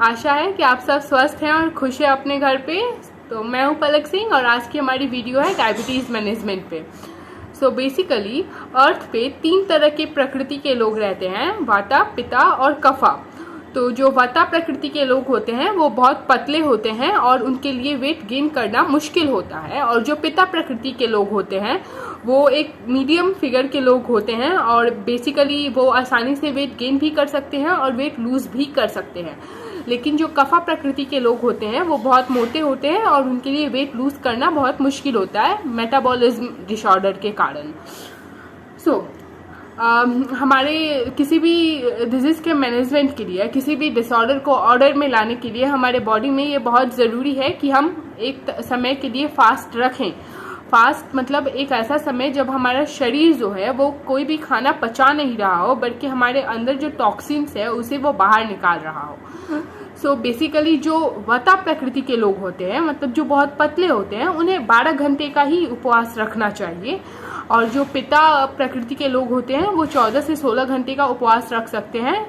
आशा है कि आप सब स्वस्थ हैं और खुश हैं अपने घर पे। तो मैं हूं पलक सिंह और आज की हमारी वीडियो है डायबिटीज़ मैनेजमेंट पे। सो बेसिकली अर्थ पे 3 तरह के प्रकृति के लोग रहते हैं, वाता, पिता और कफा। तो जो वाता प्रकृति के लोग होते हैं वो बहुत पतले होते हैं और उनके लिए वेट गेन करना मुश्किल होता है, और जो पिता प्रकृति के लोग होते हैं वो एक मीडियम फिगर के लोग होते हैं और बेसिकली वो आसानी से वेट गेन भी कर सकते हैं और वेट लूज भी कर सकते हैं। लेकिन जो कफा प्रकृति के लोग होते हैं वो बहुत मोटे होते हैं और उनके लिए वेट लूज करना बहुत मुश्किल होता है मेटाबॉलिज्म डिसऑर्डर के कारण। हमारे किसी भी डिजीज़ के मैनेजमेंट के लिए, किसी भी डिसऑर्डर को ऑर्डर में लाने के लिए हमारे बॉडी में ये बहुत ज़रूरी है कि हम एक समय के लिए फास्ट रखें। फास्ट मतलब एक ऐसा समय जब हमारा शरीर जो है वो कोई भी खाना पचा नहीं रहा हो, बल्कि हमारे अंदर जो टॉक्सिन्स है उसे वो बाहर निकाल रहा हो। सो बेसिकली जो वाता प्रकृति के लोग होते हैं, मतलब जो बहुत पतले होते हैं, उन्हें 12 घंटे का ही उपवास रखना चाहिए। और जो पिता प्रकृति के लोग होते हैं वो 14 से 16 घंटे का उपवास रख सकते हैं,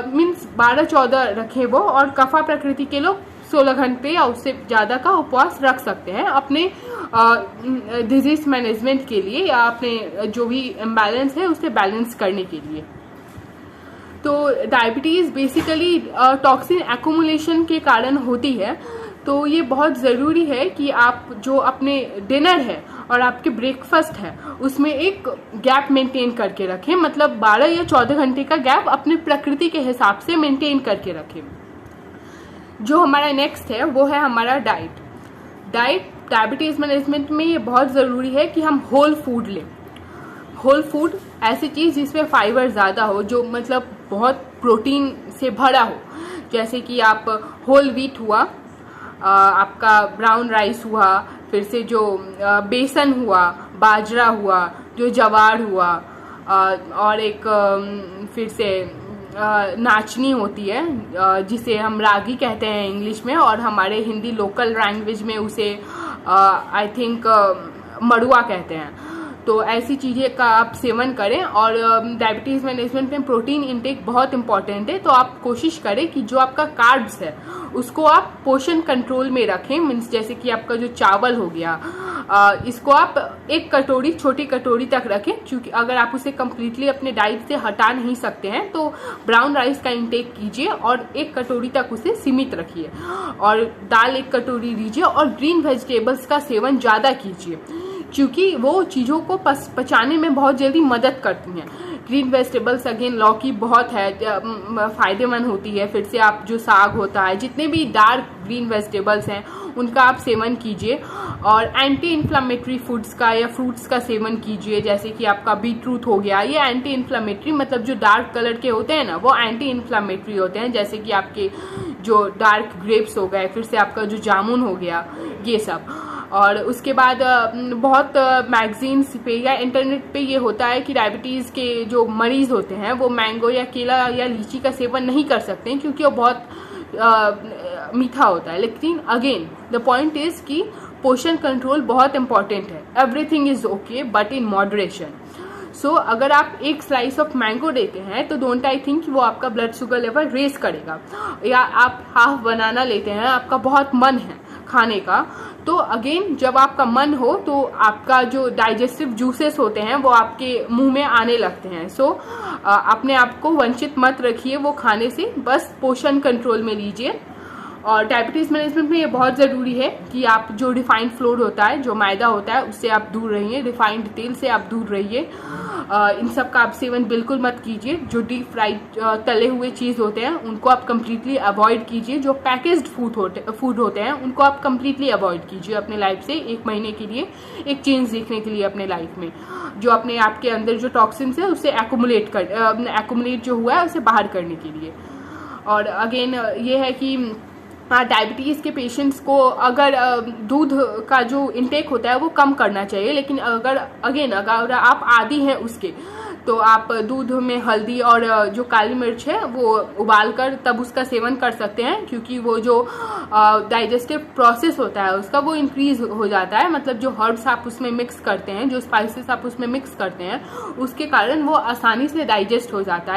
मीन्स 12-14 रखें वो। और कफा प्रकृति के लोग 16 घंटे या उससे ज़्यादा का उपवास रख सकते हैं अपने डिजीज मैनेजमेंट के लिए या अपने जो भी इम्बैलेंस है उसे बैलेंस करने के लिए। तो डायबिटीज़ बेसिकली टॉक्सिन एक्यूमुलेशन के कारण होती है। तो ये बहुत ज़रूरी है कि आप जो अपने डिनर है और आपके ब्रेकफास्ट है उसमें एक गैप मेंटेन करके रखें, मतलब 12 या 14 घंटे का गैप अपनी प्रकृति के हिसाब से मेंटेन करके रखें। जो हमारा नेक्स्ट है वो है हमारा डाइट। डायबिटीज़ मैनेजमेंट में ये बहुत ज़रूरी है कि हम होल फूड लें। होल फूड ऐसी चीज़ जिसमें फाइबर ज़्यादा हो, जो मतलब बहुत प्रोटीन से भरा हो, जैसे कि आप होल व्हीट हुआ, आपका ब्राउन राइस हुआ, फिर से जो बेसन हुआ, बाजरा हुआ, जो जवार हुआ, और एक फिर से नाचनी होती है जिसे हम रागी कहते हैं इंग्लिश में, और हमारे हिंदी लोकल लैंग्वेज में उसे आई थिंक मड़ुआ कहते हैं। तो ऐसी चीज़ें का आप सेवन करें। और डायबिटीज़ मैनेजमेंट में प्रोटीन इंटेक बहुत इंपॉर्टेंट है, तो आप कोशिश करें कि जो आपका कार्ब्स है उसको आप पोषण कंट्रोल में रखें। मीन्स जैसे कि आपका जो चावल हो गया, इसको आप एक कटोरी, छोटी कटोरी तक रखें, क्योंकि अगर आप उसे कम्प्लीटली अपने डाइट से हटा नहीं सकते हैं तो ब्राउन राइस का इंटेक कीजिए और एक कटोरी तक उसे सीमित रखिए। और दाल 1 कटोरी लीजिए और ग्रीन वेजिटेबल्स का सेवन ज़्यादा कीजिए, क्योंकि वो चीज़ों को पचाने में बहुत जल्दी मदद करती हैं। ग्रीन वेजिटेबल्स अगेन लौकी बहुत है फ़ायदेमंद होती है। फिर से आप जो साग होता है, जितने भी डार्क ग्रीन वेजिटेबल्स हैं उनका आप सेवन कीजिए। और एंटी इन्फ्लामेटरी फूड्स का या फ्रूट्स का सेवन कीजिए, जैसे कि आपका बीटरूट हो गया। ये एंटी इन्फ्लामेटरी, मतलब जो डार्क कलर के होते हैं ना, वो एंटी इन्फ्लामेटरी होते हैं, जैसे कि आपके जो डार्क ग्रेप्स हो गए, फिर से आपका जो जामुन हो गया, ये सब। और उसके बाद बहुत मैगजीन्स पे या इंटरनेट पे ये होता है कि डायबिटीज़ के जो मरीज़ होते हैं वो मैंगो या केला या लीची का सेवन नहीं कर सकते हैं, क्योंकि वो बहुत मीठा होता है। लेकिन अगेन द पॉइंट इज़ कि पोषण कंट्रोल बहुत इंपॉर्टेंट है। Everything is okay but in moderation. So अगर आप एक स्लाइस ऑफ मैंगो लेते हैं तो डोंट आई थिंक कि वो आपका ब्लड शुगर लेवल रेज करेगा। या आप हाफ बनाना लेते हैं, आपका बहुत मन है खाने का, तो अगेन जब आपका मन हो तो आपका जो डाइजेस्टिव जूसेस होते हैं वो आपके मुंह में आने लगते हैं। सो अपने आप को वंचित मत रखिए वो खाने से, बस पोषण कंट्रोल में लीजिए। और डायबिटीज़ मैनेजमेंट में ये बहुत ज़रूरी है कि आप जो रिफाइंड फ्लोर होता है, जो मैदा होता है, उससे आप दूर रहिए। रिफाइंड तेल से आप दूर रहिए। इन सब का आप सेवन बिल्कुल मत कीजिए। जो डीप फ्राइड तले हुए चीज़ होते हैं उनको आप कम्प्लीटली अवॉइड कीजिए। जो पैकेज्ड फूड होते हैं उनको आप कम्प्लीटली अवॉइड कीजिए अपने लाइफ से, 1 महीने के लिए एक चेंज देखने के लिए अपने लाइफ में। जो अपने आपके अंदर जो टॉक्सिन्स है उसे एक्यूमुलेट जो हुआ है उसे बाहर करने के लिए। और अगेन ये है कि डायबिटीज़ के पेशेंट्स को अगर दूध का जो इंटेक होता है वो कम करना चाहिए। लेकिन अगर आप आदी हैं उसके, तो आप दूध में हल्दी और जो काली मिर्च है वो उबाल कर तब उसका सेवन कर सकते हैं, क्योंकि वो जो डाइजेस्टिव प्रोसेस होता है उसका वो इंक्रीज हो जाता है। मतलब जो हर्ब्स आप उसमें मिक्स करते हैं, जो स्पाइसेस आप उसमें मिक्स करते हैं, उसके कारण वो आसानी से डाइजेस्ट हो जाता है।